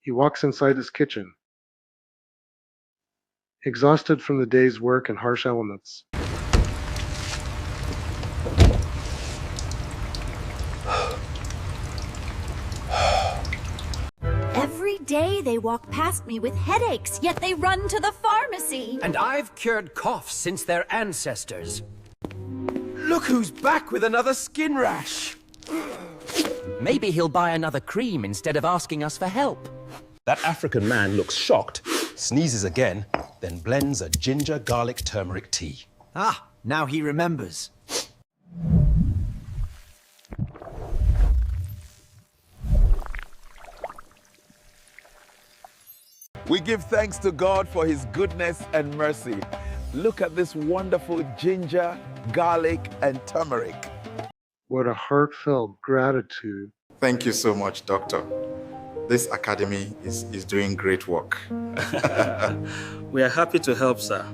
He walks inside his kitchen, exhausted from the day's work and harsh elements. Every day they walk past me with headaches, yet they run to the pharmacy. And I've cured coughs since their ancestors. Look who's back with another skin rash. Maybe he'll buy another cream instead of asking us for help. That African man looks shocked, sneezes again, then blends a ginger garlic turmeric tea. Ah, now he remembers. We give thanks to God for his goodness and mercy. Look at this wonderful ginger, garlic, and turmeric. What a heartfelt gratitude. Thank you so much, Doctor. This academy is doing great work. We are happy to help, sir.